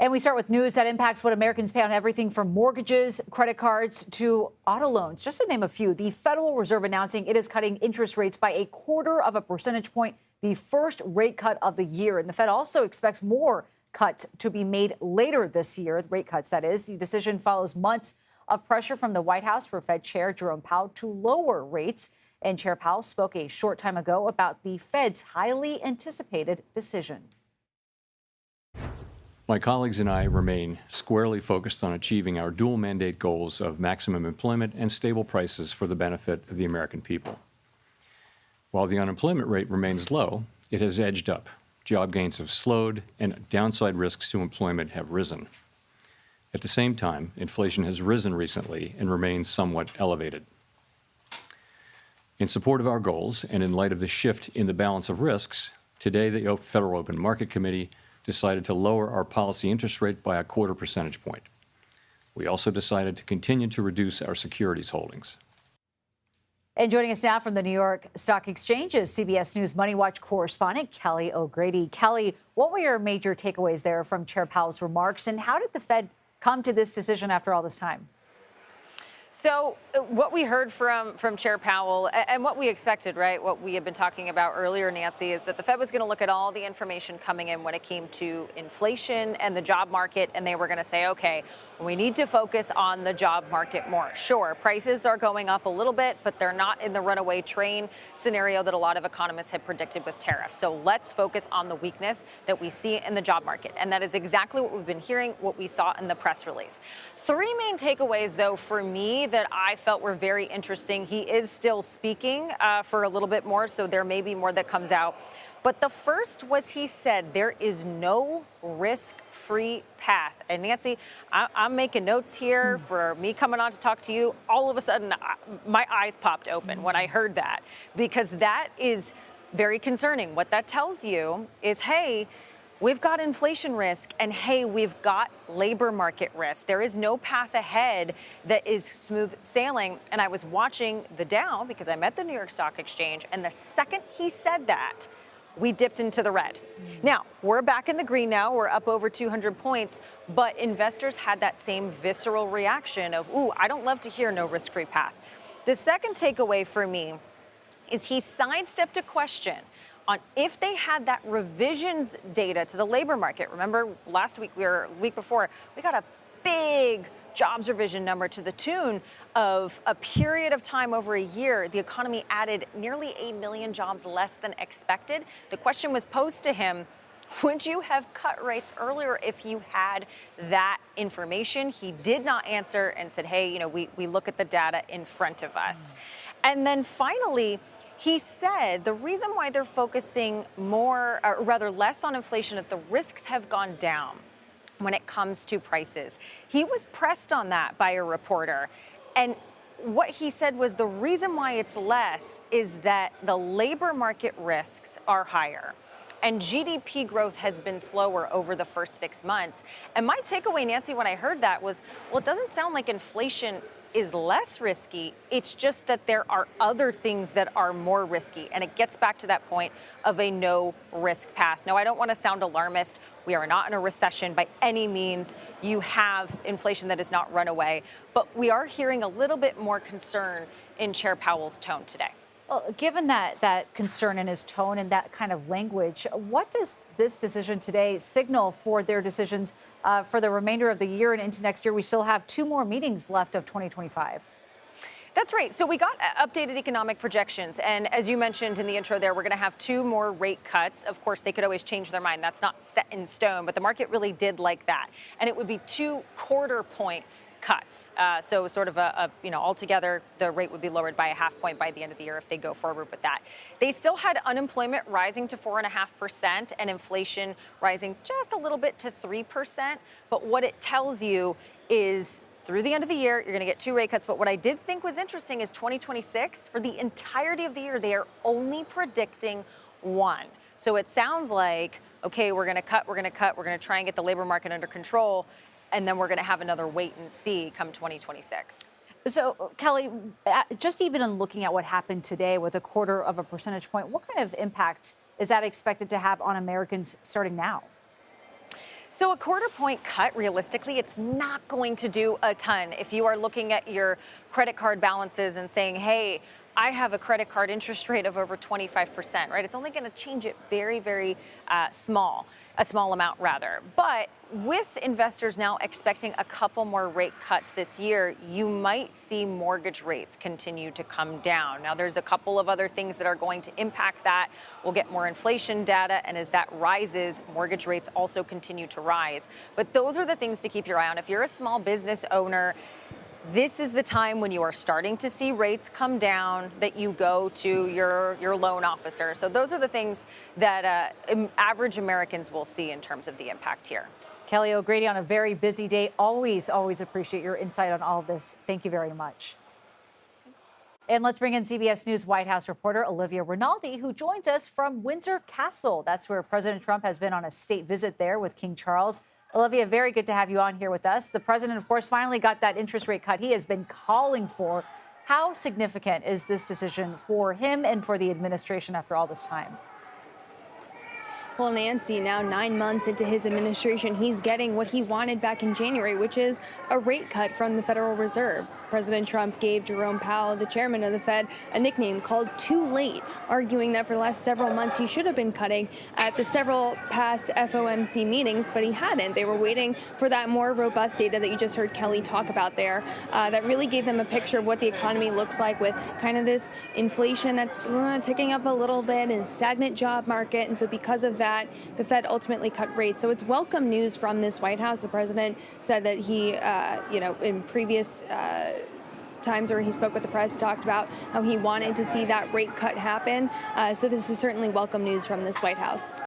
And we start with news that impacts what Americans pay on everything from mortgages, credit cards to auto loans, just to name a few. The Federal Reserve announcing it is cutting interest rates by 0.25 percentage point, the first rate cut of the year. And the Fed also expects more cuts to be made later this year, rate cuts, that is. The decision follows months of pressure from the White House for Fed Chair Jerome Powell to lower rates. And Chair Powell spoke a short time ago about the Fed's highly anticipated decision. My colleagues and I remain squarely focused on achieving our dual mandate goals of maximum employment and stable prices for the benefit of the American people. While the unemployment rate remains low, it has edged up. Job gains have slowed and downside risks to employment have risen. At the same time, inflation has risen recently and remains somewhat elevated. In support of our goals and in light of the shift in the balance of risks, today the Federal Open Market Committee decided to lower our policy interest rate by 0.25 percentage point. We also decided to continue to reduce our securities holdings. And joining us now from the New York Stock Exchange is CBS News Money Watch correspondent Kelly O'Grady. Kelly, what were your major takeaways there from Chair Powell's remarks, and how did the Fed come to this decision after all this time? So what we heard from Chair Powell and what we expected, right, what we had been talking about earlier, Nancy, is that the Fed was going to look at all the information coming in when it came to inflation and the job market, and they were going to say, OK, we need to focus on the job market more. Sure, prices are going up a little bit, but they're not in the runaway train scenario that a lot of economists had predicted with tariffs. So let's focus on the weakness that we see in the job market. And that is exactly what we've been hearing, what we saw in the press release. Three main takeaways, though, for me that I felt were very interesting. He is still speaking for a little bit more, so there may be more that comes out. But the first was he said there is no risk-free path. And Nancy, I'm making notes here for me coming on to talk to you. All of a sudden, my eyes popped open when I heard that, because that is very concerning. What that tells you is, hey, we've got inflation risk, and hey, we've got labor market risk. There is no path ahead that is smooth sailing. And I was watching the Dow because I'm at the New York Stock Exchange, and the second he said that, we dipped into the red. Now, we're back in the green now. We're up over 200 points, but investors had that same visceral reaction of, ooh, I don't love to hear no risk-free path. The second takeaway for me is he sidestepped a question on if they had that revisions data to the labor market. Remember last week, week before, we got a big jobs revision number to the tune of a period of time over a year. The economy added nearly 8 million jobs less than expected. The question was posed to him, would you have cut rates earlier if you had that information? He did not answer and said, hey, we look at the data in front of us. And then finally, he said the reason why they're focusing more, or rather less on inflation, that the risks have gone down when it comes to prices. He was pressed on that by a reporter. And what he said was the reason why it's less is that the labor market risks are higher. And GDP growth has been slower over the first 6 months. And my takeaway, Nancy, when I heard that was, well, it doesn't sound like inflation is less risky. It's just that there are other things that are more risky. And it gets back to that point of a no risk path. Now, I don't want to sound alarmist. We are not in a recession by any means. You have inflation that has not run away. But we are hearing a little bit more concern in Chair Powell's tone today. Well, given that concern in his tone and that kind of language, what does this decision today signal for their decisions for the remainder of the year and into next year? We still have 2 more meetings left of 2025. That's right. So we got updated economic projections. And as you mentioned in the intro there, we're going to have 2 more rate cuts. Of course, they could always change their mind. That's not set in stone, but the market really did like that. And it would be 2 quarter-point cuts. So sort of altogether, the rate would be lowered by 0.5 point by the end of the year if they go forward with that. They still had unemployment rising to 4.5% and inflation rising just a little bit to 3%. But what it tells you is through the end of the year, you're going to get 2 rate cuts. But what I did think was interesting is 2026, for the entirety of the year, they are only predicting 1. So it sounds like, okay, we're going to cut, we're going to try and get the labor market under control. And then we're going to have another wait and see come 2026. So, Kelly, just even in looking at what happened today with 0.25 percentage point, what kind of impact is that expected to have on Americans starting now? So a quarter-point cut, realistically, it's not going to do a ton. If you are looking at your credit card balances and saying, hey, I have a credit card interest rate of over 25%, right? It's only going to change it very, very a small amount rather. But with investors now expecting a couple more rate cuts this year, you might see mortgage rates continue to come down. Now, there's a couple of other things that are going to impact that. We'll get more inflation data, and as that rises, mortgage rates also continue to rise. But those are the things to keep your eye on. If you're a small business owner, this is the time when you are starting to see rates come down that you go to your loan officer. So those are the things that average Americans will see in terms of the impact here. Kelly O'Grady on a very busy day. Always appreciate your insight on all of this. Thank you very much. And let's bring in CBS News White House reporter Olivia Rinaldi, who joins us from Windsor Castle. That's where President Trump has been on a state visit there with King Charles. Olivia, very good to have you on here with us. The president, of course, finally got that interest rate cut he has been calling for. How significant is this decision for him and for the administration after all this time? Well, Nancy, now 9 months into his administration, he's getting what he wanted back in January, which is a rate cut from the Federal Reserve. President Trump gave Jerome Powell, the chairman of the Fed, a nickname called Too Late, arguing that for the last several months he should have been cutting at the several past FOMC meetings, but he hadn't. They were waiting for that more robust data that you just heard Kelly talk about there that really gave them a picture of what the economy looks like with kind of this inflation that's ticking up a little bit and stagnant job market. And so because of that, the Fed ultimately cut rates. So it's welcome news from this White House. The president said that he, in previous times where he spoke with the press, talked about how he wanted to see that rate cut happen. So this is certainly welcome news from this White House.